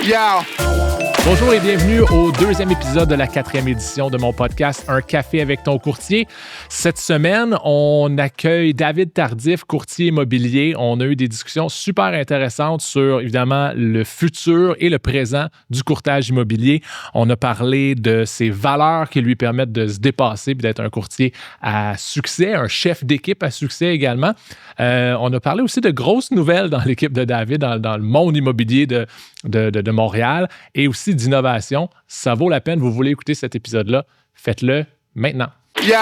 Yo! Bonjour et bienvenue au deuxième épisode de la 4e édition de mon podcast Un café avec ton courtier. Cette semaine, on accueille David Tardif, courtier immobilier. On a eu des discussions super intéressantes sur, évidemment, le futur et le présent du courtage immobilier. On a parlé de ses valeurs qui lui permettent de se dépasser et d'être un courtier à succès, un chef d'équipe à succès également. On a parlé aussi de grosses nouvelles dans l'équipe de David, dans le monde immobilier de Montréal et aussi d'innovation. Ça vaut la peine. Vous voulez écouter cet épisode-là? Faites-le maintenant. Yo!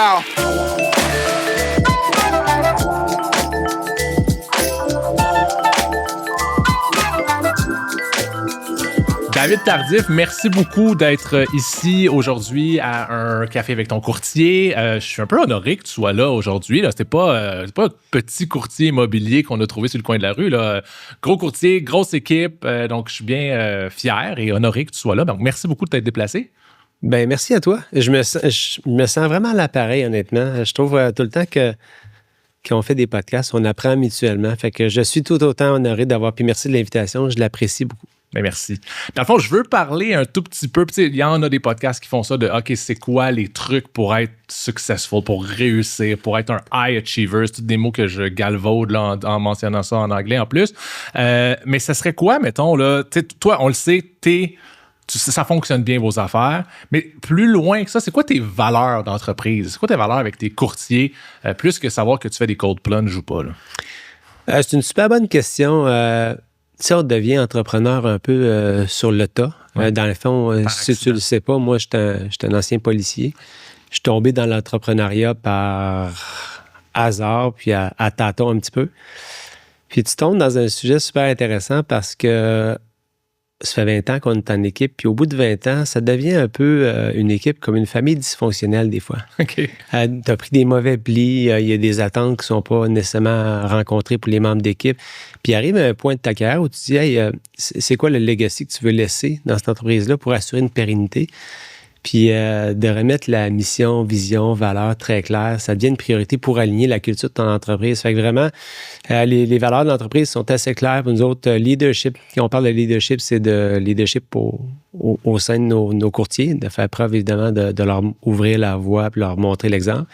David Tardif, merci beaucoup d'être ici aujourd'hui à Un café avec ton courtier. Je suis un peu honoré que tu sois là aujourd'hui. Là. C'est pas un petit courtier immobilier qu'on a trouvé sur le coin de la rue. Là. Gros courtier, grosse équipe. Donc, je suis bien fier et honoré que tu sois là. Donc, merci beaucoup de t'être déplacé. Ben merci à toi. Je me sens vraiment à l'appareil, honnêtement. Je trouve tout le temps qu'on fait des podcasts, on apprend mutuellement. Fait que je suis tout autant honoré d'avoir. Puis merci de l'invitation. Je l'apprécie beaucoup. Ben merci. Dans le fond, je veux parler un tout petit peu. Il y en a des podcasts qui font ça de OK, c'est quoi les trucs pour être successful, pour réussir, pour être un high achiever. C'est tous des mots que je galvaude là, en mentionnant ça en anglais en plus. Mais ça serait quoi, mettons, là? Toi, on le sait, ça fonctionne bien vos affaires. Mais plus loin que ça, c'est quoi tes valeurs d'entreprise? C'est quoi tes valeurs avec tes courtiers? Plus que savoir que tu fais des cold plunge ou pas, là. C'est une super bonne question. Si on devient entrepreneur un peu sur le tas, dans le fond, si tu ne le sais pas, moi, je suis un ancien policier. Je suis tombé dans l'entrepreneuriat par hasard, puis à tâtons un petit peu. Puis tu tombes dans un sujet super intéressant parce que ça fait 20 ans qu'on est en équipe, puis au bout de 20 ans, ça devient un peu une équipe comme une famille dysfonctionnelle des fois. OK. Tu as pris des mauvais plis, il y a des attentes qui ne sont pas nécessairement rencontrées pour les membres d'équipe. Puis arrive un point de ta carrière où tu te dis, hey, c'est quoi le legacy que tu veux laisser dans cette entreprise-là pour assurer une pérennité? Puis de remettre la mission, vision, valeur très claire, ça devient une priorité pour aligner la culture de ton entreprise. Fait que vraiment, les valeurs de l'entreprise sont assez claires. Pour nous autres, leadership, quand on parle de leadership, c'est de leadership au sein de nos courtiers, de faire preuve évidemment de leur ouvrir la voie puis leur montrer l'exemple,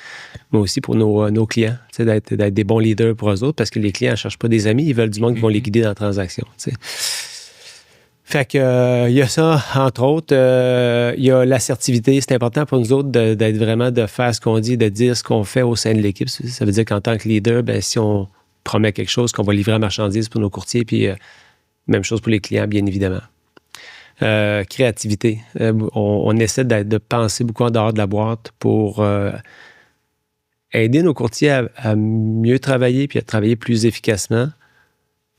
mais aussi pour nos clients, d'être des bons leaders pour eux autres, parce que les clients ne cherchent pas des amis, ils veulent du monde qui vont les guider dans la transaction. T'sais. Fait que il y a ça, entre autres. Il y a l'assertivité. C'est important pour nous autres d'être vraiment, de faire ce qu'on dit, de dire ce qu'on fait au sein de l'équipe. Ça veut dire qu'en tant que leader, ben, si on promet quelque chose, qu'on va livrer la marchandise pour nos courtiers, puis même chose pour les clients, bien évidemment. Créativité. On essaie de penser beaucoup en dehors de la boîte pour aider nos courtiers à mieux travailler puis à travailler plus efficacement.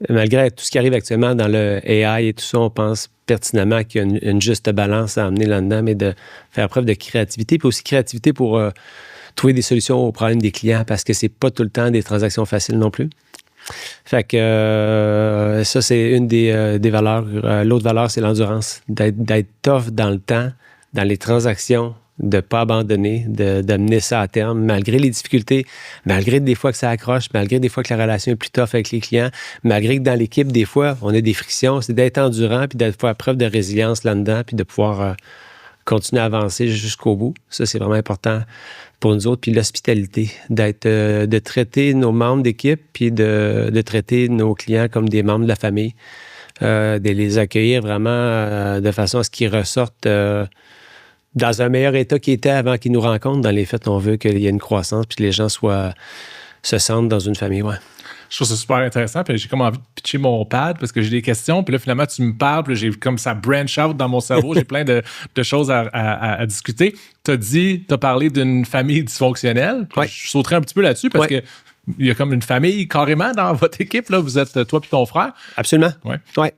Malgré tout ce qui arrive actuellement dans le AI et tout ça, on pense pertinemment qu'il y a une juste balance à amener là-dedans, mais de faire preuve de créativité, puis aussi créativité pour trouver des solutions aux problèmes des clients, parce que c'est pas tout le temps des transactions faciles non plus. Fait que ça, c'est une des valeurs. L'autre valeur, c'est l'endurance. D'être tough dans le temps, dans les transactions, de ne pas abandonner, d'amener ça à terme, malgré les difficultés, malgré des fois que ça accroche, malgré des fois que la relation est plus tough avec les clients, malgré que dans l'équipe, des fois, on a des frictions. C'est d'être endurant, puis de faire preuve de résilience là-dedans, puis de pouvoir continuer à avancer jusqu'au bout. Ça, c'est vraiment important pour nous autres. Puis l'hospitalité, de traiter nos membres d'équipe, puis de traiter nos clients comme des membres de la famille, de les accueillir vraiment de façon à ce qu'ils ressortent dans un meilleur état qu'ils étaient avant qu'ils nous rencontrent. Dans les faits, on veut qu'il y ait une croissance puis que les gens se sentent dans une famille. Ouais. Je trouve ça super intéressant. Puis j'ai comme envie de pitcher mon pad parce que j'ai des questions. Puis là, finalement, tu me parles. Puis j'ai comme ça branch out dans mon cerveau. J'ai plein de choses à discuter. Tu as parlé d'une famille dysfonctionnelle. Ouais. Je sauterai un petit peu là-dessus parce que il y a comme une famille carrément dans votre équipe. Là. Vous êtes toi puis ton frère. Absolument. Ouais. Ouais.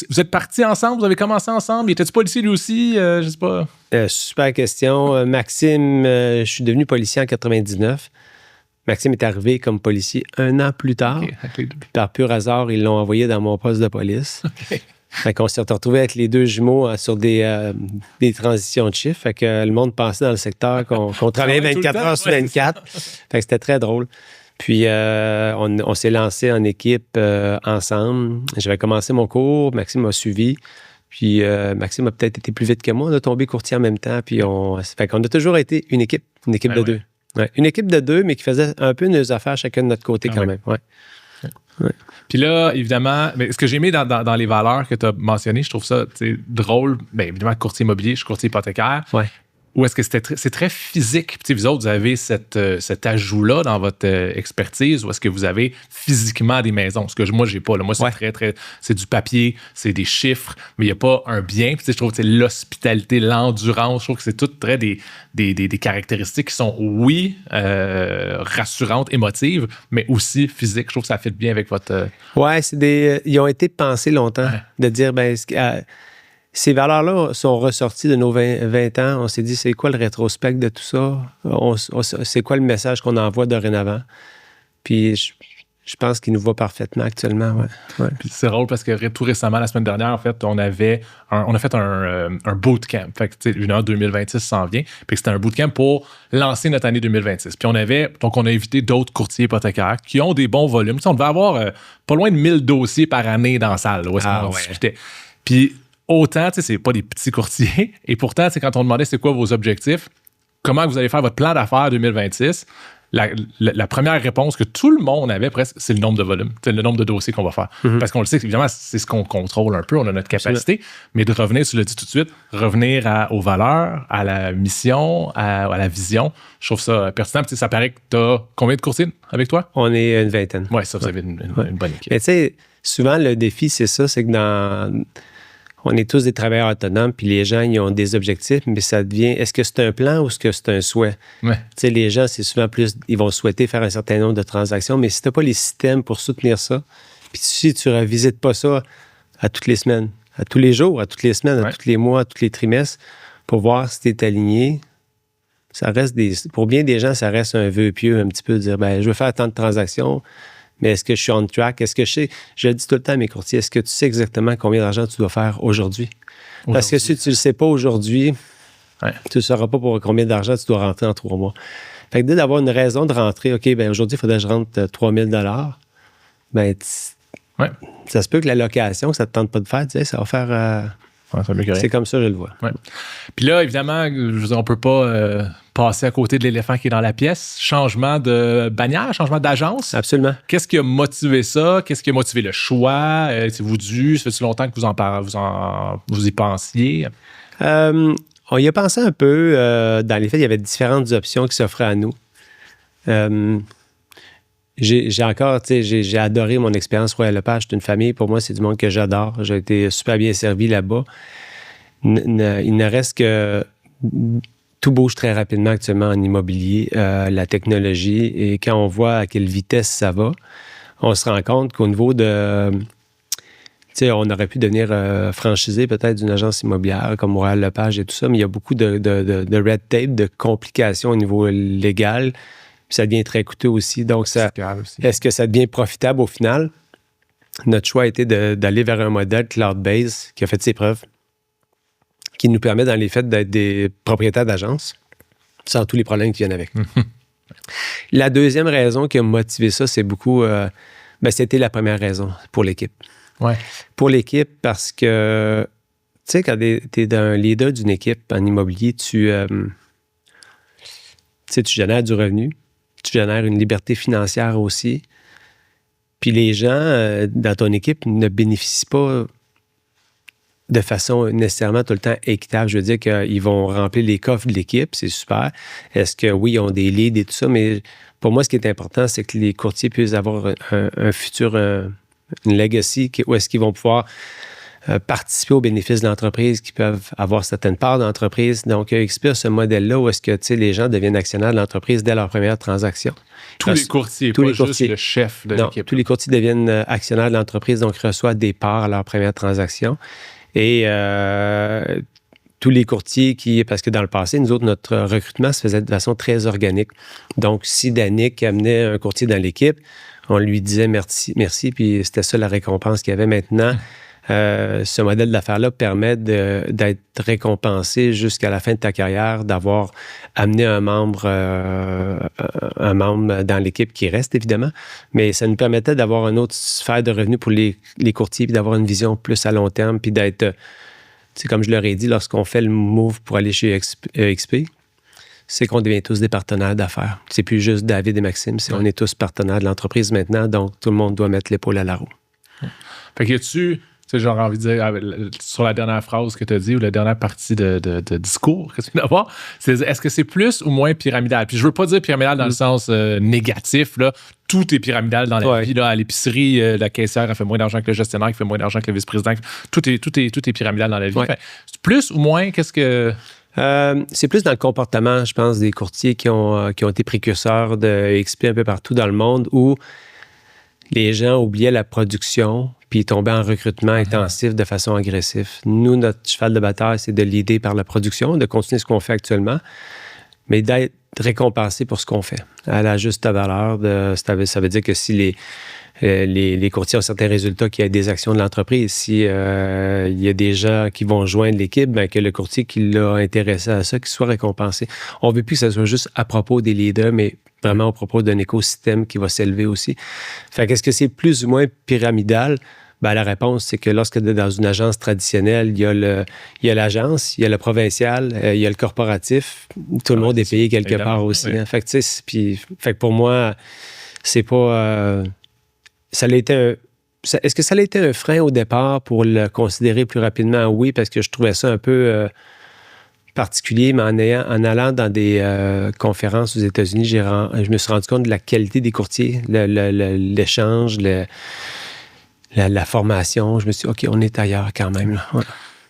Vous êtes partis ensemble? Vous avez commencé ensemble? Était-tu policier lui aussi? Je sais pas. Super question. Maxime, je suis devenu policier en 99. Maxime est arrivé comme policier 1 an plus tard. Okay. Puis par pur hasard, ils l'ont envoyé dans mon poste de police. Okay. Fait qu'on s'est retrouvés avec les deux jumeaux sur des transitions de chiffres. Fait que le monde pensait dans le secteur qu'on travaillait 24 heures sur 24. Fait que c'était très drôle. Puis on s'est lancé en équipe ensemble. J'avais commencé mon cours, Maxime m'a suivi. Puis Maxime a peut-être été plus vite que moi. On a tombé courtier en même temps. Puis fait qu'on a toujours été une équipe de deux. Ouais. Une équipe de deux, mais qui faisait un peu nos affaires chacun de notre côté quand même. Ouais. Ouais. Puis là, évidemment, mais ce que j'ai aimé dans les valeurs que tu as mentionnées, je trouve ça drôle. Bien, évidemment, courtier immobilier, je suis courtier hypothécaire. Ouais. Ou est-ce que c'est très physique? Puis vous autres, vous avez cet ajout-là dans votre expertise, ou est-ce que vous avez physiquement des maisons? Ce que moi, j'ai pas. Là. Moi, c'est c'est du papier, c'est des chiffres, mais il n'y a pas un bien. Puis je trouve que l'hospitalité, l'endurance, je trouve que c'est toutes très des caractéristiques qui sont, oui, rassurantes, émotives, mais aussi physiques. Je trouve que ça fit bien avec votre... Ouais, ils ont été pensés longtemps de dire, ces valeurs-là sont ressorties de nos 20 ans. On s'est dit, c'est quoi le rétrospect de tout ça? C'est quoi le message qu'on envoie dorénavant? Puis je pense qu'il nous va parfaitement actuellement. Ouais. Puis c'est drôle parce que tout récemment, la semaine dernière, en fait, on a fait un bootcamp. Fait que, une heure 2026 s'en vient. Puis c'était un bootcamp pour lancer notre année 2026. Puis on a invité d'autres courtiers hypothécaires qui ont des bons volumes. On devait avoir pas loin de 1000 dossiers par année dans la salle. Où est-ce qu'on discutait. Puis autant, c'est pas des petits courtiers. Et pourtant, quand on demandait c'est quoi vos objectifs, comment vous allez faire votre plan d'affaires 2026, la première réponse que tout le monde avait presque, c'est le nombre de volumes, le nombre de dossiers qu'on va faire. Mm-hmm. Parce qu'on le sait, évidemment, c'est ce qu'on contrôle un peu, on a notre capacité, mais de revenir, tu l'as dit tout de suite, revenir aux valeurs, à la mission, à la vision, je trouve ça pertinent. Ça paraît que tu as combien de courtiers avec toi? On est une vingtaine. Oui, ça, vous avez une bonne équipe. Mais tu sais, souvent, le défi, c'est ça, c'est que on est tous des travailleurs autonomes, puis les gens, ils ont des objectifs, mais ça devient, est-ce que c'est un plan ou est-ce que c'est un souhait? Ouais. Tu sais, les gens, c'est souvent plus, ils vont souhaiter faire un certain nombre de transactions, mais si tu n'as pas les systèmes pour soutenir ça, puis si tu ne revisites pas ça à toutes les semaines, à tous les jours, à toutes les semaines, à tous les mois, à tous les trimestres, pour voir si tu es aligné, ça reste pour bien des gens, ça reste un vœu pieux, un petit peu de dire, je veux faire tant de transactions, mais est-ce que je suis on track? Est-ce que je le dis tout le temps à mes courtiers, est-ce que tu sais exactement combien d'argent tu dois faire aujourd'hui? Parce que si tu ne le sais pas aujourd'hui, tu ne sauras pas pour combien d'argent tu dois rentrer en 3 mois. Fait que dès d'avoir une raison de rentrer, OK, aujourd'hui, il faudrait que je rentre 3 000 ça se peut que la location, que ça ne te tente pas de faire, tu sais, ça va faire... c'est comme ça, je le vois. Ouais. Puis là, évidemment, je veux dire, on ne peut pas passer à côté de l'éléphant qui est dans la pièce. Changement de bannière, changement d'agence. Absolument. Qu'est-ce qui a motivé ça? Qu'est-ce qui a motivé le choix? C'est-vous dû? Ça fait-tu longtemps que vous y pensiez? On y a pensé un peu. Dans les faits, il y avait différentes options qui s'offraient à nous. J'ai adoré mon expérience Royal Lepage. C'est une famille, pour moi, c'est du monde que j'adore. J'ai été super bien servi là-bas. Il ne reste que... Tout bouge très rapidement actuellement en immobilier, la technologie, et quand on voit à quelle vitesse ça va, on se rend compte qu'au niveau de... Tu sais, on aurait pu devenir franchisé peut-être d'une agence immobilière comme Royal Lepage et tout ça, mais il y a beaucoup de red tape, de complications au niveau légal. Puis ça devient très coûteux aussi. Donc, est-ce que ça devient profitable au final? Notre choix a été d'aller vers un modèle cloud-based qui a fait ses preuves, qui nous permet dans les faits d'être des propriétaires d'agences sans tous les problèmes qui viennent avec. La deuxième raison qui a motivé ça, c'est beaucoup... c'était la première raison pour l'équipe. Ouais. Pour l'équipe, parce que, tu sais, quand tu es un leader d'une équipe en immobilier, tu génères du revenu, tu génères une liberté financière aussi. Puis les gens dans ton équipe ne bénéficient pas de façon nécessairement tout le temps équitable. Je veux dire qu'ils vont remplir les coffres de l'équipe, c'est super. Est-ce que oui, ils ont des leads et tout ça, mais pour moi, ce qui est important, c'est que les courtiers puissent avoir un futur, une legacy, où est-ce qu'ils vont pouvoir participer aux bénéfices de l'entreprise, qui peuvent avoir certaines parts d'entreprise. Donc, Expire ce modèle-là où est-ce que les gens deviennent actionnaires de l'entreprise dès leur première transaction. Les courtiers, pas juste le chef de l'équipe. Tous les courtiers deviennent actionnaires de l'entreprise, donc reçoivent des parts à leur première transaction. Et tous les courtiers parce que dans le passé, nous autres, notre recrutement se faisait de façon très organique. Donc, si Danick amenait un courtier dans l'équipe, on lui disait merci, puis c'était ça la récompense qu'il y avait maintenant. Ce modèle d'affaires-là permet d'être récompensé jusqu'à la fin de ta carrière, d'avoir amené un membre dans l'équipe qui reste, évidemment, mais ça nous permettait d'avoir une autre sphère de revenus pour les courtiers, puis d'avoir une vision plus à long terme, puis d'être c'est comme je leur ai dit, lorsqu'on fait le move pour aller chez EXP, c'est qu'on devient tous des partenaires d'affaires. C'est plus juste David et Maxime, on est tous partenaires de l'entreprise maintenant, donc tout le monde doit mettre l'épaule à la roue. Fait que tu sais, j'aurais envie de dire, sur la dernière phrase que tu as dit ou la dernière partie de discours que tu viens d'avoir, est-ce que c'est plus ou moins pyramidal? Puis je veux pas dire pyramidal dans le sens négatif, là. Tout est pyramidal dans la vie. Là. À l'épicerie, la caissière a fait moins d'argent que le gestionnaire, qui fait moins d'argent que le vice-président. Tout est pyramidal dans la vie. Fait, plus ou moins, qu'est-ce que... c'est plus dans le comportement, je pense, des courtiers qui ont été précurseurs de XP un peu partout dans le monde, où les gens oubliaient la production puis tombaient en recrutement intensif de façon agressive. Nous, notre cheval de bataille, c'est de l'aider par la production, de continuer ce qu'on fait actuellement, mais d'être récompensé pour ce qu'on fait, à la juste valeur. Ça veut dire que si les courtiers ont certains résultats, qu'il y a des actions de l'entreprise, si il y a des gens qui vont joindre l'équipe, bien, que le courtier qui l'a intéressé à ça, qu'il soit récompensé. On ne veut plus que ça soit juste à propos des leaders, mais vraiment à propos d'un écosystème qui va s'élever aussi. Fait qu'est-ce que c'est plus ou moins pyramidal? Ben, la réponse, c'est que lorsque dans une agence traditionnelle, il y a l'agence, il y a le provincial, il y a le corporatif. Tout le monde est payé quelque part aussi. Hein. Fait que, tu sais, fait que pour moi, c'est pas... Est-ce que ça a été un frein au départ pour le considérer plus rapidement? Oui, parce que je trouvais ça un peu particulier, mais en allant dans des conférences aux États-Unis, je me suis rendu compte de la qualité des courtiers, l'échange, la formation. Je me suis dit, OK, on est ailleurs quand même. Là. Ouais.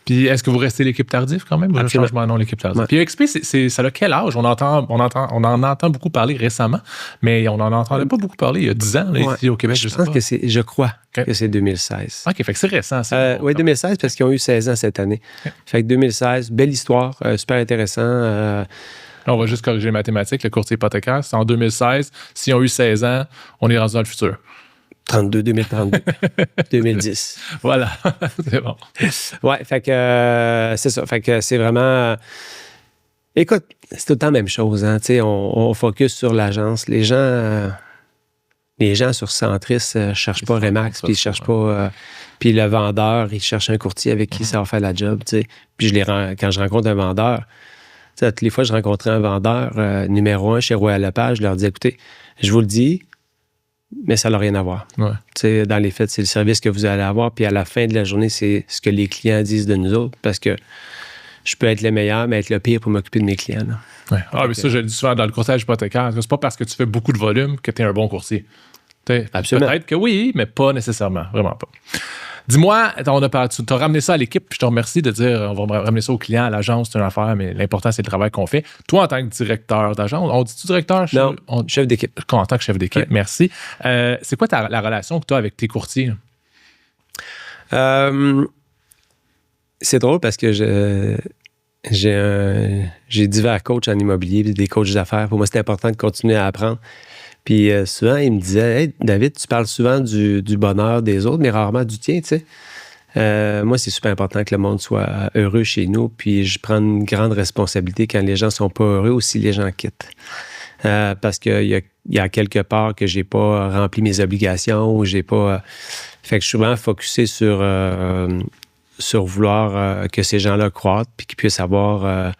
Puis, est-ce que vous restez l'équipe tardive quand même? Ou le changement, non, l'équipe tardive. Ouais. Puis, EXP, ça a quel âge? On en entend beaucoup parler récemment, mais on n'en entendait pas beaucoup parler il y a 10 ans, là, ici au Québec. Je crois que c'est 2016. OK, fait que c'est récent. Oui, 2016, parce qu'ils ont eu 16 ans cette année. Okay. Fait que 2016, belle histoire, super intéressant. Là, on va juste corriger les mathématiques. Le courtier hypothécaire, c'est en 2016. S'ils ont eu 16 ans, on est rendu dans le futur. 2032, 2010. Voilà, c'est bon. Ouais, fait que c'est ça. Fait que c'est vraiment... Écoute, c'est tout le temps la même chose. Hein? On focus sur l'agence. Les gens sur Centris ne cherchent pas Remax, puis ils cherchent pas... puis le vendeur, il cherche un courtier avec qui ça va faire la job. T'sais. Puis quand je rencontre un vendeur, toutes les fois que je rencontrais un vendeur numéro 1 chez Royal Lepage, je leur dis, écoutez, je vous le dis, mais ça n'a rien à voir. Ouais. Dans les faits, c'est le service que vous allez avoir, puis à la fin de la journée, c'est ce que les clients disent de nous autres, parce que je peux être le meilleur, mais être le pire pour m'occuper de mes clients. Ouais. Ah, mais ça, je le dis souvent dans le courtage hypothécaire, c'est pas parce que tu fais beaucoup de volume que tu es un bon courtier. Absolument. Peut-être que oui, mais pas nécessairement, vraiment pas. Dis-moi, tu as ramené ça à l'équipe, puis je te remercie de dire on va ramener ça aux clients, à l'agence, c'est une affaire, mais l'important, c'est le travail qu'on fait. Toi, en tant que directeur d'agence, on dit-tu directeur? Non, chef d'équipe. En tant que chef d'équipe, merci. C'est quoi la relation que tu as avec tes courtiers? C'est drôle parce que j'ai divers coachs en immobilier, des coachs d'affaires. Pour moi, c'est important de continuer à apprendre. Puis souvent, il me disait, hey, David, tu parles souvent du bonheur des autres, mais rarement du tien, tu sais. Moi, c'est super important que le monde soit heureux chez nous, puis je prends une grande responsabilité quand les gens sont pas heureux ou si les gens quittent. Parce qu'il y a quelque part que j'ai pas rempli mes obligations ou j'ai pas... fait que je suis vraiment focusé sur vouloir que ces gens-là croîtent puis qu'ils puissent avoir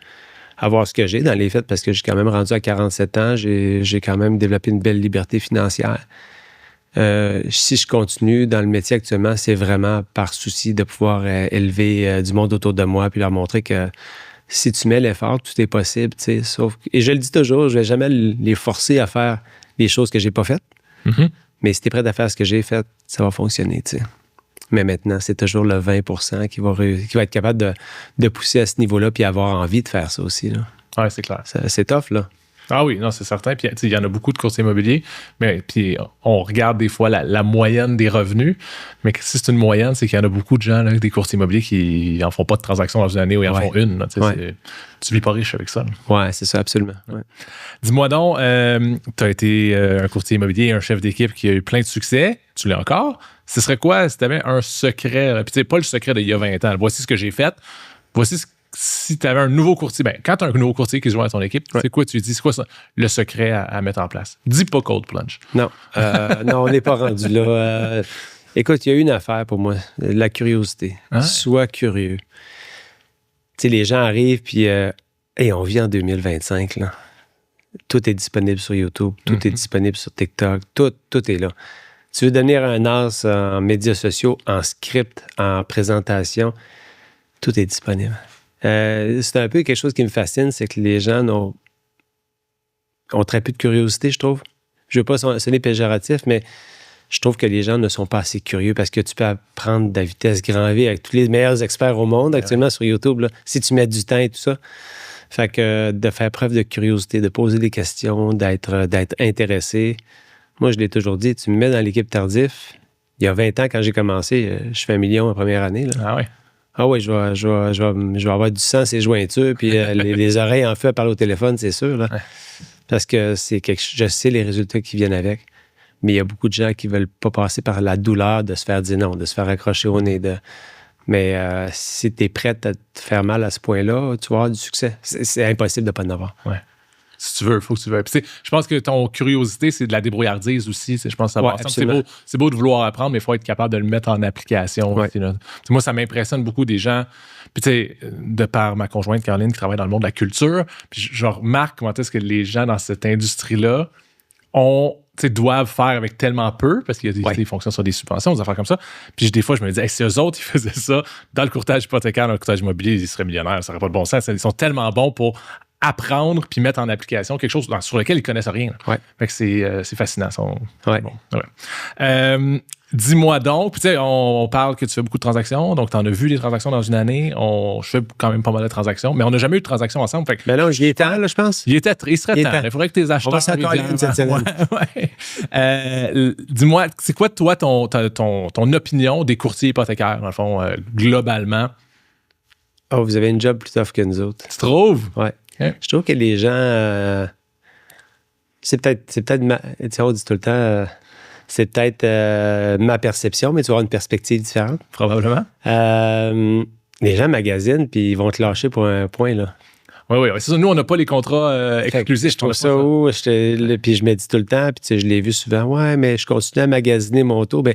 ce que j'ai dans les faits, parce que j'ai quand même rendu à 47 ans, j'ai quand même développé une belle liberté financière. Si je continue dans le métier actuellement, c'est vraiment par souci de pouvoir élever du monde autour de moi puis leur montrer que si tu mets l'effort, tout est possible. Et je le dis toujours, je ne vais jamais les forcer à faire les choses que j'ai pas faites. Mm-hmm. Mais si tu es prêt à faire ce que j'ai fait, ça va fonctionner. T'sais. Mais maintenant, c'est toujours le 20% qui va être capable de pousser à ce niveau-là puis avoir envie de faire ça aussi. Oui, c'est clair. C'est tough, là. Ah oui, non, c'est certain. Puis, il y en a beaucoup de courtiers immobiliers, mais puis on regarde des fois la moyenne des revenus, mais si c'est une moyenne, c'est qu'il y en a beaucoup de gens, là, des courtiers immobiliers qui n'en font pas de transactions dans une année ou ils en font une. Là, tu vis pas riche avec ça. Oui, c'est ça, absolument. Ouais. Dis-moi donc, tu as été un courtier immobilier, un chef d'équipe qui a eu plein de succès. Tu l'es encore. Ce serait quoi si tu avais un secret? Puis, tu sais, pas le secret d'il y a 20 ans. Voici ce que j'ai fait. Voici si tu avais un nouveau courtier, quand tu as un nouveau courtier qui se joint à ton équipe, c'est quoi tu dis? C'est quoi ça, le secret à mettre en place? Dis pas cold plunge. Non, non, on n'est pas rendu là. Écoute, il y a une affaire pour moi, la curiosité. Hein? Sois curieux. sais, les gens arrivent, puis on vit en 2025, là. Tout est disponible sur YouTube, tout est disponible sur TikTok, tout est là. Tu veux devenir un as en médias sociaux, en script, en présentation, tout est disponible. C'est un peu quelque chose qui me fascine, c'est que les gens ont très peu de curiosité, je trouve. Je veux pas sonner péjoratif, mais je trouve que les gens ne sont pas assez curieux parce que tu peux apprendre de la vitesse grand V avec tous les meilleurs experts au monde actuellement sur YouTube, là, si tu mets du temps et tout ça. Fait que de faire preuve de curiosité, de poser des questions, d'être intéressé. Moi, je l'ai toujours dit, tu me mets dans l'équipe Tardif. Il y a 20 ans, quand j'ai commencé, je fais 1 million en première année. Là. Ah oui? Ah oui, je vais avoir du sang, ses jointures, puis les oreilles en feu à parler au téléphone, c'est sûr. Là. Ouais. Parce que je sais les résultats qui viennent avec. Mais il y a beaucoup de gens qui ne veulent pas passer par la douleur de se faire dire non, de se faire accrocher au nez. Mais si tu es prête à te faire mal à ce point-là, tu vas avoir du succès. C'est impossible de ne pas en avoir. Ouais. Si tu veux, il faut que tu veux. Puis, je pense que ton curiosité, c'est de la débrouillardise aussi. Je pense que ça va ensemble. C'est beau de vouloir apprendre, mais il faut être capable de le mettre en application. Ouais. Moi, ça m'impressionne beaucoup des gens. Puis, tu sais, de par ma conjointe Caroline qui travaille dans le monde de la culture, puis je remarque comment est-ce que les gens dans cette industrie-là doivent faire avec tellement peu, parce qu'il y a des fonctions sur des subventions, des affaires comme ça. Puis des fois, je me dis, si eux autres, ils faisaient ça dans le courtage hypothécaire, dans le courtage immobilier, ils seraient millionnaires, ça n'aurait pas de bon sens. Ils sont tellement bons pour apprendre puis mettre en application quelque chose sur lequel ils ne connaissent rien. Ouais. Fait que c'est fascinant. Dis-moi donc, puis on parle que tu fais beaucoup de transactions, donc tu en as vu des transactions dans une année. Je fais quand même pas mal de transactions, mais on n'a jamais eu de transactions ensemble. Fait que, mais non, j'y ai temps, là, je pense. Il serait temps. Il faudrait que tes acheteurs... On va s'accorder cette semaine. Dis-moi, c'est quoi, toi, ton opinion des courtiers hypothécaires, dans le fond, globalement? Oh, vous avez une job plus tough que nous autres. Tu trouves? Oui. Okay. Je trouve que les gens... c'est peut-être on dit tout le temps... c'est peut-être ma perception, mais tu vas avoir une perspective différente. Probablement. Les gens magasinent, puis ils vont te lâcher pour un point, là. Oui. C'est ça. Nous, on n'a pas les contrats exclusifs. Je trouve ça où? Puis je me dis tout le temps, puis je l'ai vu souvent, ouais, mais je continue à magasiner mon taux. Bien,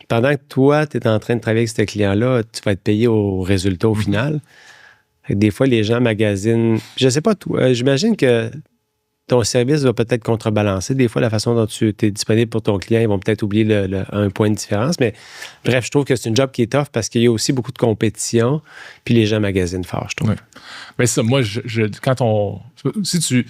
pendant que toi, tu es en train de travailler avec ce client-là, tu vas être payé au résultat au final. Fait que des fois, les gens magasinent. Je ne sais pas, toi, j'imagine que ton service va peut-être contrebalancer. Des fois, la façon dont tu es disponible pour ton client, ils vont peut-être oublier un point de différence. Mais bref, je trouve que c'est une job qui est tough parce qu'il y a aussi beaucoup de compétition, puis les gens magasinent fort, je trouve. Oui. Mais ça, moi, si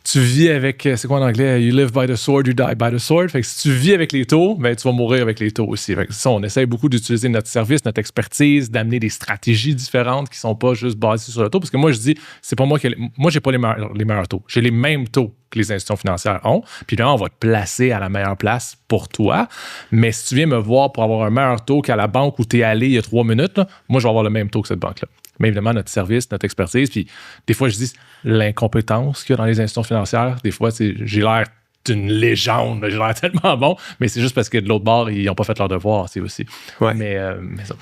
tu vis avec, c'est quoi en anglais? You live by the sword, you die by the sword. Fait que si tu vis avec les taux, ben, tu vas mourir avec les taux aussi. Fait que ça, on essaie beaucoup d'utiliser notre service, notre expertise, d'amener des stratégies différentes qui ne sont pas juste basées sur le taux. Parce que moi, je dis, c'est pas moi j'ai pas les meilleurs taux. J'ai les mêmes taux que les institutions financières ont. Puis là, on va te placer à la meilleure place pour toi. Mais si tu viens me voir pour avoir un meilleur taux qu'à la banque où tu es allé il y a 3 minutes, là, moi, je vais avoir le même taux que cette banque-là. Mais évidemment, notre service, notre expertise. Puis des fois, je dis l'incompétence qu'il y a dans les institutions financières. Des fois, j'ai l'air d'une légende. J'ai l'air tellement bon. Mais c'est juste parce que de l'autre bord, ils n'ont pas fait leur devoir, c'est aussi. Ouais. Mais ça.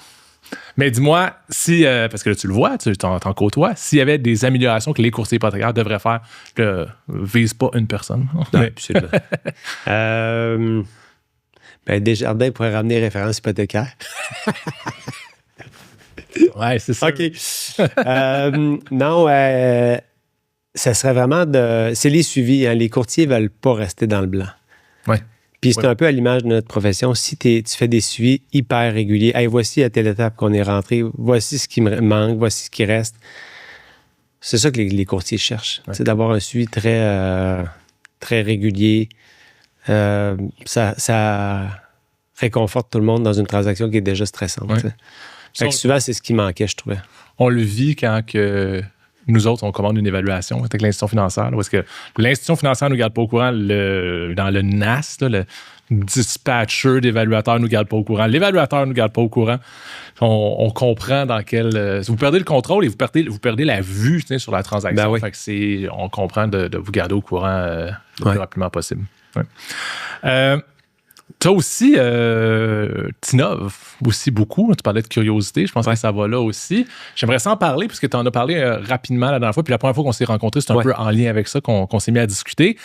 Mais dis-moi, si, parce que là, tu le vois, tu t'en côtoies, s'il y avait des améliorations que les courtiers hypothécaires devraient faire, vise pas une personne. Non, absolument. Desjardins pourrait ramener référence hypothécaire. Ouais, c'est ça. OK. Non, ça serait vraiment c'est les suivis. Hein. Les courtiers ne veulent pas rester dans le blanc. Oui. Puis c'est un peu à l'image de notre profession. Si tu fais des suivis hyper réguliers, hey, voici à telle étape qu'on est rentré, voici ce qui me manque, voici ce qui reste. C'est ça que les courtiers cherchent. Ouais. C'est d'avoir un suivi très, très régulier. Ça réconforte tout le monde dans une transaction qui est déjà stressante. Ouais. Fait que souvent, c'est ce qui manquait, je trouvais. On le vit quand nous autres, on commande une évaluation avec l'institution financière. Là, parce que l'institution financière ne nous garde pas au courant. Dans le NAS, là, le dispatcher d'évaluateurs ne nous garde pas au courant. L'évaluateur ne nous garde pas au courant. On comprend dans quel... vous perdez le contrôle et vous perdez la vue sur la transaction. Ben oui. Fait que on comprend de vous garder au courant le plus rapidement possible. Ouais. Toi aussi, t'innoves aussi beaucoup. Tu parlais de curiosité. Je pense que ça va là aussi. J'aimerais s'en parler, puisque tu en as parlé rapidement la dernière fois. Puis la première fois qu'on s'est rencontrés, c'était un peu en lien avec ça qu'on s'est mis à discuter.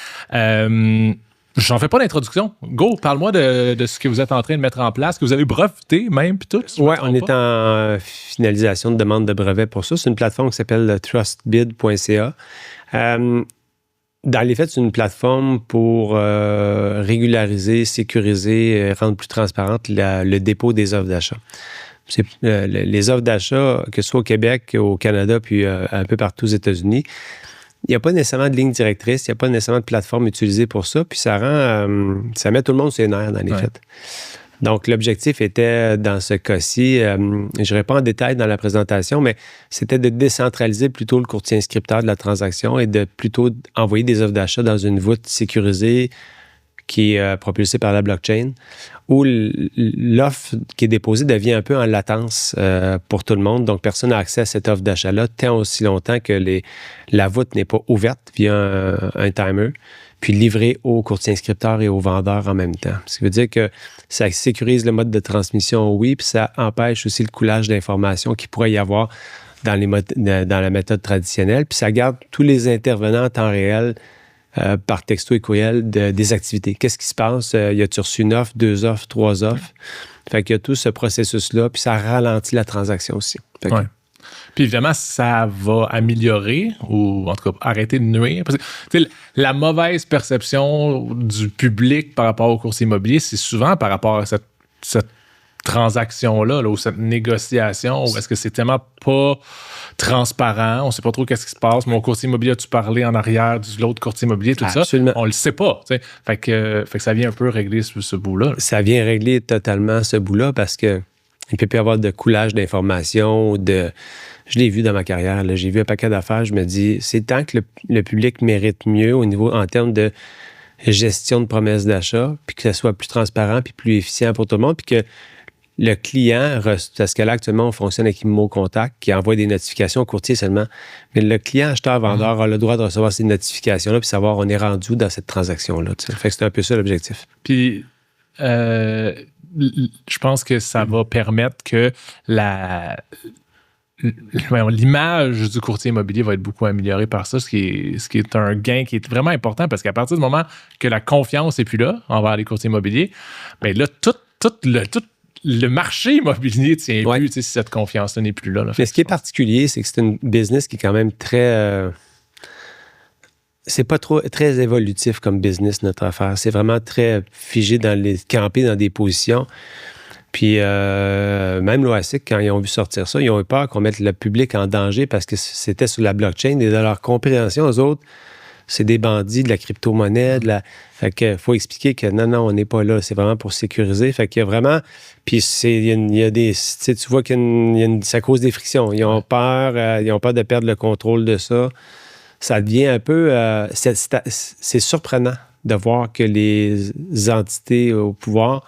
J'en fais pas d'introduction. Go, parle-moi de ce que vous êtes en train de mettre en place, que vous avez breveté même, puis tout. Oui, on est en finalisation de demande de brevet pour ça. C'est une plateforme qui s'appelle trustbid.ca. Dans les faits, c'est une plateforme pour régulariser, sécuriser, rendre plus transparente le dépôt des offres d'achat. C'est, les offres d'achat, que ce soit au Québec, au Canada, puis un peu partout aux États-Unis, il n'y a pas nécessairement de ligne directrice, il n'y a pas nécessairement de plateforme utilisée pour ça, puis ça met tout le monde sur les nerfs dans les faits. Donc, l'objectif était, dans ce cas-ci, je n'irai pas en détail dans la présentation, mais c'était de décentraliser plutôt le courtier inscripteur de la transaction et de plutôt envoyer des offres d'achat dans une voûte sécurisée qui est propulsée par la blockchain, où l'offre qui est déposée devient un peu en latence pour tout le monde. Donc, personne n'a accès à cette offre d'achat-là tant aussi longtemps que la voûte n'est pas ouverte via un timer, puis livrée aux courtiers inscripteurs et aux vendeurs en même temps. Ce qui veut dire que ça sécurise le mode de transmission, oui, puis ça empêche aussi le coulage d'informations qu'il pourrait y avoir dans la méthode traditionnelle, puis ça garde tous les intervenants en temps réel par texto et courriel des activités. Qu'est-ce qui se passe? Y a-tu reçu une offre, 2 offres, 3 offres? Fait qu'il y a tout ce processus-là, puis ça ralentit la transaction aussi. Oui. Puis évidemment, ça va améliorer ou en tout cas arrêter de nuire. Parce que la mauvaise perception du public par rapport au courtier immobilier, c'est souvent par rapport à cette transaction-là, ou cette négociation, où est-ce que c'est tellement pas transparent, on sait pas trop qu'est-ce qui se passe. Mon courtier immobilier, as-tu parlé en arrière de l'autre courtier immobilier, tout Absolument. Ça? On le sait pas. Fait que ça vient un peu régler ce bout-là. Ça vient régler totalement ce bout-là parce que il peut y avoir de coulage d'informations, je l'ai vu dans ma carrière, là, j'ai vu un paquet d'affaires, je me dis, c'est tant que le public mérite mieux en termes de gestion de promesses d'achat, puis que ça soit plus transparent, puis plus efficient pour tout le monde, puis que le client, parce que là, actuellement, on fonctionne avec Immo Contact, qui envoie des notifications au courtier seulement. Mais le client acheteur-vendeur a le droit de recevoir ces notifications-là puis savoir on est rendu dans cette transaction-là. Fait que c'est un peu ça l'objectif. Puis, je pense que ça va permettre que l'image du courtier immobilier va être beaucoup améliorée par ça, ce qui est un gain qui est vraiment important parce qu'à partir du moment que la confiance n'est plus là envers les courtiers immobiliers, bien là, tout le marché immobilier tient plus si cette confiance-là n'est plus là. Mais ce qui est particulier, c'est que c'est une business qui est quand même très... c'est pas très évolutif comme business, notre affaire. C'est vraiment très figé campé dans des positions. Puis même l'OASIC, quand ils ont vu sortir ça, ils ont eu peur qu'on mette le public en danger parce que c'était sur la blockchain et dans leur compréhension, eux autres, c'est des bandits de la crypto-monnaie. Fait qu'il faut expliquer que non, on n'est pas là. C'est vraiment pour sécuriser. Fait qu'il y a vraiment... Puis il y a des... Tu vois ça cause des frictions. Ils ont peur de perdre le contrôle de ça. Ça devient un peu... c'est surprenant de voir que les entités au pouvoir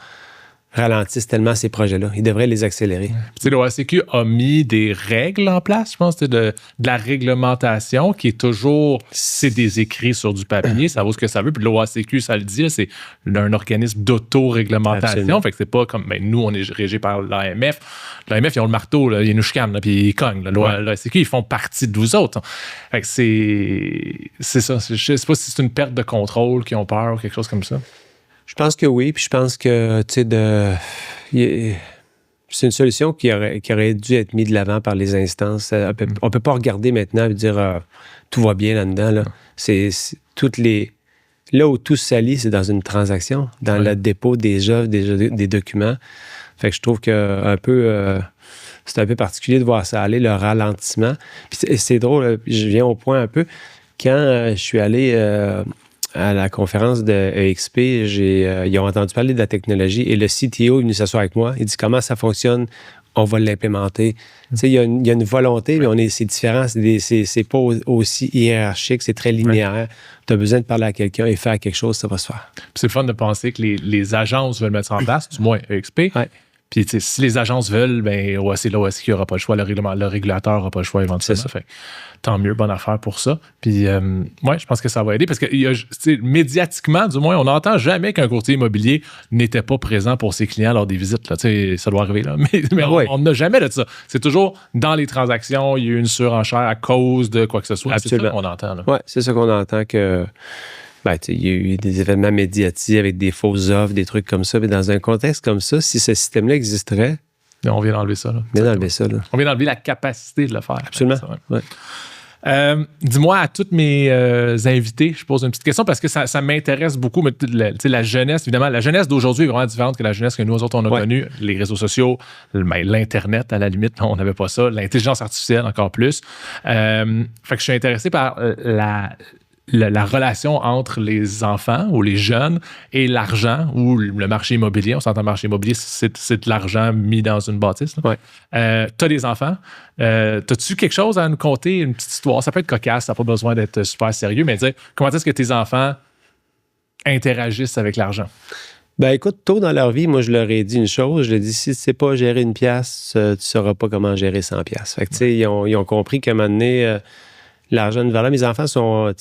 ralentissent tellement ces projets-là. Ils devraient les accélérer. L'OACQ a mis des règles en place, je pense, de la réglementation qui est toujours, c'est des écrits sur du papier, ça vaut ce que ça veut. Puis l'OACQ, ça le dit, c'est un organisme d'auto-réglementation. Fait que c'est pas comme, nous, on est régé par l'AMF. L'AMF, ils ont le marteau, là, ils nous chicanent, puis ils cognent. L'OACQ, ils font partie de vous autres. Fait que c'est ça. Je sais pas si c'est une perte de contrôle, qu'ils ont peur ou quelque chose comme ça. Je pense que oui, puis je pense que, c'est une solution qui aurait dû être mise de l'avant par les instances. On peut pas regarder maintenant et dire tout va bien là-dedans. Là. C'est toutes les... Là où tout s'allie, c'est dans une transaction, dans le dépôt des œuvres, des documents. Fait que je trouve que c'est un peu particulier de voir ça aller, le ralentissement. Puis c'est drôle, je viens au point un peu. Quand je suis allé... à la conférence de EXP, ils ont entendu parler de la technologie et le CTO est venu s'asseoir avec moi. Il dit comment ça fonctionne, on va l'implémenter. Tu sais, il y a une volonté, mais c'est différent. C'est pas aussi hiérarchique, c'est très linéaire. Tu as besoin de parler à quelqu'un et faire quelque chose, ça va se faire. Puis c'est le fun de penser que les agences veulent mettre ça en place, du moins EXP. Ouais. Puis, si les agences veulent, c'est l'OASIQ n'aura pas le choix, le régulateur n'aura pas le choix éventuellement. Fait, tant mieux, bonne affaire pour ça. Puis, je pense que ça va aider parce que médiatiquement, du moins, on n'entend jamais qu'un courtier immobilier n'était pas présent pour ses clients lors des visites. Là. Ça doit arriver, là. Mais on n'a jamais de ça. C'est toujours dans les transactions, il y a eu une surenchère à cause de quoi que ce soit. Absolument. C'est ça qu'on entend. Oui, c'est ça qu'on entend que... Il y a eu des événements médiatisés avec des fausses offres, des trucs comme ça. Mais dans un contexte comme ça, si ce système-là existerait... Mais on vient d'enlever ça. Là. On vient d'enlever la capacité de le faire. Absolument. Ça, dis-moi, à tous mes invités, je pose une petite question parce que ça m'intéresse beaucoup. Mais, la jeunesse, évidemment, la jeunesse d'aujourd'hui est vraiment différente que la jeunesse que nous autres, on a connue. Les réseaux sociaux, l'Internet, à la limite, on n'avait pas ça. L'intelligence artificielle, encore plus. Fait que je suis intéressé par la relation entre les enfants ou les jeunes et l'argent ou le marché immobilier. On s'entend marché immobilier, c'est de l'argent mis dans une bâtisse. T'as des enfants. T'as-tu quelque chose à nous conter, une petite histoire? Ça peut être cocasse, ça n'a pas besoin d'être super sérieux, mais dire comment est-ce que tes enfants interagissent avec l'argent? Ben écoute, tôt dans leur vie, moi, je leur ai dit une chose. Je leur ai dit, si tu ne sais pas gérer une pièce, tu ne sauras pas comment gérer 100 pièces. Fait que, tu sais, ils ont compris qu'à un moment donné... l'argent de valeur. Mes enfants sont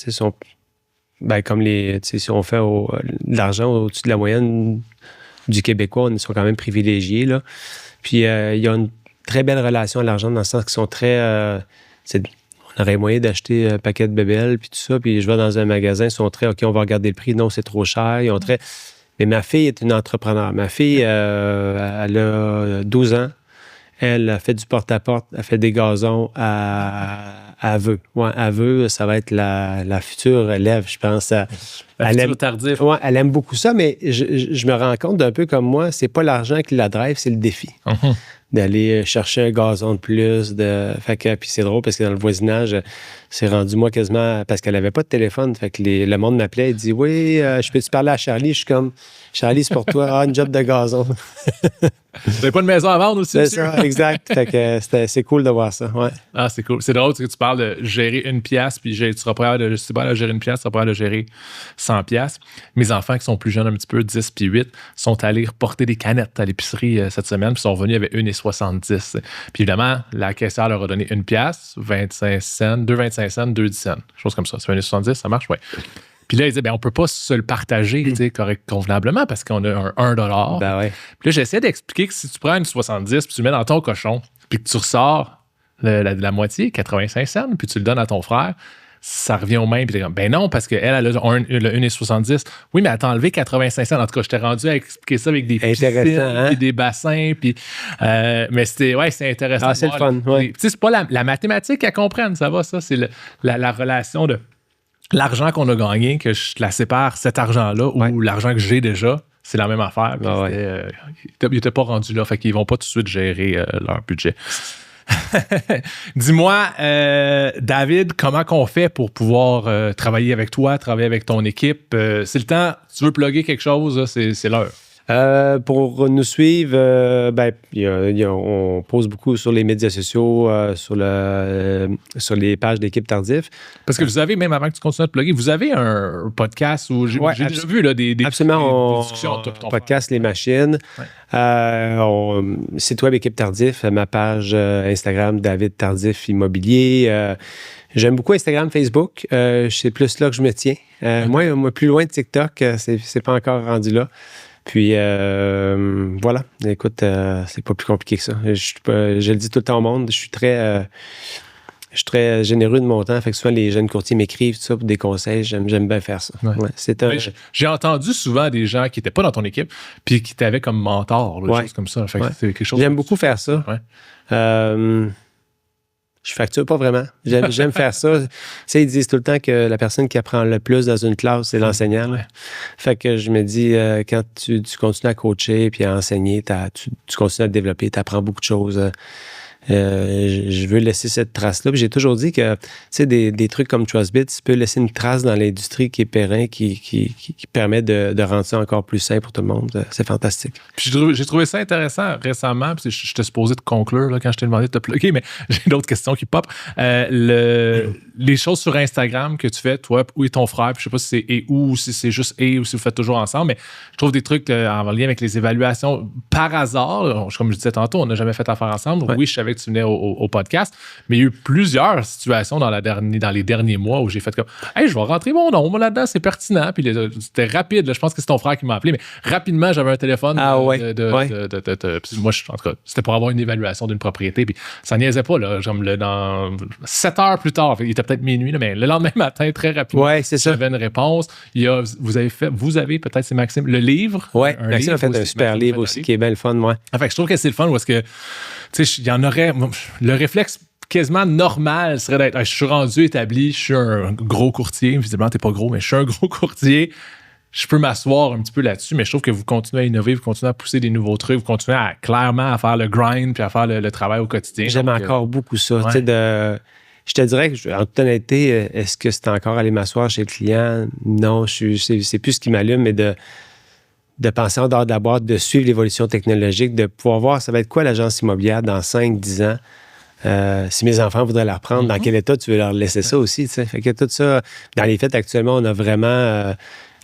comme si on fait de l'argent au-dessus de la moyenne du Québécois, ils sont quand même privilégiés. Là. Puis, ils ont une très belle relation à l'argent dans le sens qu'ils sont très... on aurait moyen d'acheter un paquet de bébelles, puis tout ça. Puis, je vais dans un magasin, ils sont très... OK, on va regarder le prix. Non, c'est trop cher. Ils ont très... Mais ma fille est une entrepreneur. Ma fille, elle a 12 ans. Elle a fait du porte-à-porte, elle fait des gazons à Vœux. Ouais, à Vœux, ça va être la future élève, je pense. Elle aime tardif. Ouais, elle aime beaucoup ça, mais je me rends compte d'un peu comme moi, c'est pas l'argent qui la drive, c'est le défi. D'aller chercher un gazon de plus. Puis c'est drôle parce que dans le voisinage, c'est rendu moi quasiment... Parce qu'elle avait pas de téléphone. Fait que le monde m'appelait et dit « Oui, je peux-tu parler à Charlie? » Je suis comme « Charlie, c'est pour toi. Ah, une job de gazon. » Vous n'avez pas de maison à vendre aussi, c'est ça, exact. Fait que c'est cool de voir ça, ouais. Ah, c'est cool. C'est drôle que tu parles de gérer une pièce, puis tu seras prêt à gérer une pièce, tu seras prêt à gérer 100 pièces. Mes enfants qui sont plus jeunes un petit peu, 10 puis 8, sont allés reporter des canettes à l'épicerie cette semaine, puis sont revenus avec 1,70. Puis évidemment, la caissière leur a donné une pièce, 25 cents, 2,25 cents, 2,10 cents. Chose comme ça. C'est 1,70, ça marche, oui. Puis là, ils disaient, on peut pas se le partager convenablement parce qu'on a un $1. Ben ouais. Puis là, j'essaie d'expliquer que si tu prends une 70 puis tu le mets dans ton cochon, puis que tu ressors la moitié, 85 cents, puis tu le donnes à ton frère, ça revient au même. Puis t'es comme, ben non, parce qu'elle a le 1,70. Oui, mais elle t'a enlevé 85 cents. En tout cas, je t'ai rendu à expliquer ça avec des piscines, puis des bassins. Puis, mais c'est intéressant. Ah, c'est le fun. Ouais. C'est pas la mathématique qu'elle comprenne, ça va, ça. C'est la relation de l'argent qu'on a gagné, que je la sépare, cet argent-là, ou l'argent que j'ai déjà, c'est la même affaire. Puis ils n'étaient pas rendus là, fait qu'ils vont pas tout de suite gérer leur budget. Dis-moi, David, comment qu'on fait pour pouvoir travailler avec toi, travailler avec ton équipe? C'est le temps, tu veux plugger quelque chose, là, c'est l'heure. Pour nous suivre, on pose beaucoup sur les médias sociaux, sur les pages d'équipe Tardif. Parce que vous avez, même avant que tu continues de plugger, vous avez un podcast où j'ai déjà vu là, des discussions. Ton podcast Les Machines. Site web Équipe Tardif, ma page Instagram David Tardif Immobilier. J'aime beaucoup Instagram, Facebook. C'est plus là que je me tiens. Moi, plus loin de TikTok, c'est pas encore rendu là. Puis, voilà. Écoute, c'est pas plus compliqué que ça. Je le dis tout le temps au monde, je suis très généreux de mon temps. Fait que souvent, les jeunes courtiers m'écrivent tout ça pour des conseils. J'aime bien faire ça. Ouais. Ouais, j'ai entendu souvent des gens qui n'étaient pas dans ton équipe puis qui t'avaient comme mentor, des choses comme ça. Fait que c'est quelque chose. J'aime beaucoup faire ça. Ouais. Je facture pas vraiment. J'aime faire ça. Tu sais, ils disent tout le temps que la personne qui apprend le plus dans une classe, c'est l'enseignant. Ouais. Fait que je me dis, quand tu continues à coacher puis à enseigner, tu continues à te développer, tu apprends beaucoup de choses. Je veux laisser cette trace-là. Puis j'ai toujours dit que, tu sais, des trucs comme TrustBit, tu peux laisser une trace dans l'industrie qui est périn, qui permet de rendre ça encore plus sain pour tout le monde. C'est fantastique. Puis j'ai trouvé ça intéressant récemment, puis je t'ai supposé de conclure là, quand je t'ai demandé de te plugger, mais j'ai d'autres questions qui pop. Les choses sur Instagram que tu fais, toi ou ton frère, puis je sais pas si c'est et ou si c'est juste et ou si vous faites toujours ensemble, mais je trouve des trucs en lien avec les évaluations par hasard. Comme je disais tantôt, on n'a jamais fait affaire ensemble. Ouais. Oui, je savais que tu venais au podcast. Mais il y a eu plusieurs situations dans les derniers mois où j'ai fait comme « Hey, je vais rentrer mon nom moi, là-dedans, c'est pertinent. » Puis c'était rapide. Là, je pense que c'est ton frère qui m'a appelé. Mais rapidement, j'avais un téléphone. Moi, en tout cas, c'était pour avoir une évaluation d'une propriété. Puis ça niaisait pas. Là, dans 7 heures plus tard, il était peut-être minuit, là, mais le lendemain matin, très rapidement, j'avais une réponse. Vous avez peut-être, c'est Maxime, le livre. Oui, Maxime a fait un super livre aussi qui est bien le fun. Ouais. Enfin, je trouve que c'est le fun parce que, tu sais, il y en aurait. Le réflexe quasiment normal serait d'être je suis rendu établi, je suis un gros courtier. Visiblement, t'es pas gros, mais je suis un gros courtier. Je peux m'asseoir un petit peu là-dessus, mais je trouve que vous continuez à innover, vous continuez à pousser des nouveaux trucs, vous continuez clairement à faire le grind puis à faire le travail au quotidien. J'aime encore beaucoup ça. Ouais. Je te dirais que, en toute honnêteté, est-ce que c'est encore aller m'asseoir chez le client? Non, c'est plus ce qui m'allume, mais de penser en dehors de la boîte, de suivre l'évolution technologique, de pouvoir voir ça va être quoi l'agence immobilière dans 5-10 ans. Si mes enfants voudraient la reprendre, dans quel état tu veux leur laisser ça aussi? T'sais? Fait que tout ça, dans les faits, actuellement, on a vraiment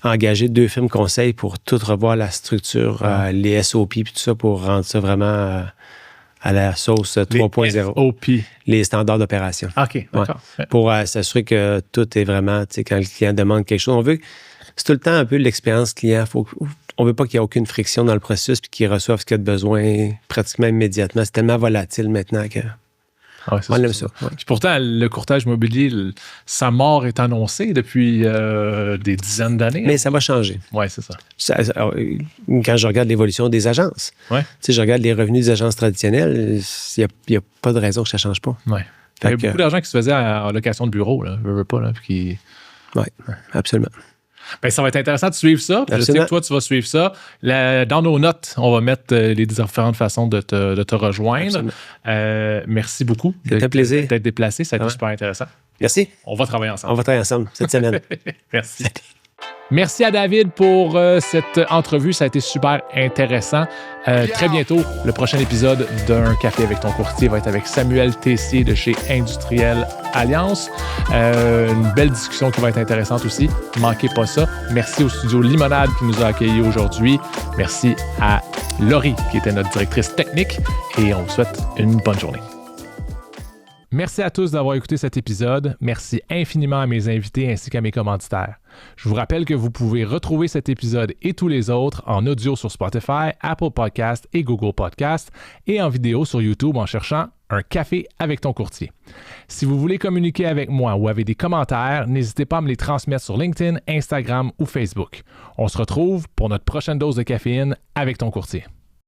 engagé 2 firmes conseils pour tout revoir la structure, les SOP puis tout ça, pour rendre ça vraiment à la sauce 3.0. SOP. Les standards d'opération. OK, d'accord. Ouais. Pour s'assurer que tout est vraiment, quand le client demande quelque chose, on veut... C'est tout le temps un peu l'expérience client. On ne veut pas qu'il y ait aucune friction dans le processus puis qu'il reçoive ce qu'il a de besoin pratiquement immédiatement. C'est tellement volatile maintenant que... on aime ça. Ouais. Puis pourtant, le courtage immobilier, sa mort est annoncée depuis des dizaines d'années. Mais ça va changer. Oui, c'est ça. Quand je regarde l'évolution des agences, je regarde les revenus des agences traditionnelles, il n'y a pas de raison que ça ne change pas. Ouais. Il y a beaucoup d'argent qui se faisait en location de bureau, là. Je veux pas, là. Puis oui, absolument. Ben, ça va être intéressant de suivre ça. Je sais que toi, tu vas suivre ça. Dans nos notes, on va mettre les différentes façons de te rejoindre. Merci beaucoup. C'était un plaisir d'être déplacé. Ça a été super intéressant. Merci. On va travailler ensemble. On va travailler ensemble cette semaine. Merci. Merci à David pour cette entrevue. Ça a été super intéressant. Très bientôt, le prochain épisode d'Un café avec ton courtier va être avec Samuel Tessier de chez Industriel Alliance. Une belle discussion qui va être intéressante aussi. Ne manquez pas ça. Merci au studio Limonade qui nous a accueillis aujourd'hui. Merci à Laurie qui était notre directrice technique. Et on vous souhaite une bonne journée. Merci à tous d'avoir écouté cet épisode. Merci infiniment à mes invités ainsi qu'à mes commanditaires. Je vous rappelle que vous pouvez retrouver cet épisode et tous les autres en audio sur Spotify, Apple Podcasts et Google Podcasts et en vidéo sur YouTube en cherchant Un café avec ton courtier. Si vous voulez communiquer avec moi ou avez des commentaires, n'hésitez pas à me les transmettre sur LinkedIn, Instagram ou Facebook. On se retrouve pour notre prochaine dose de caféine avec ton courtier.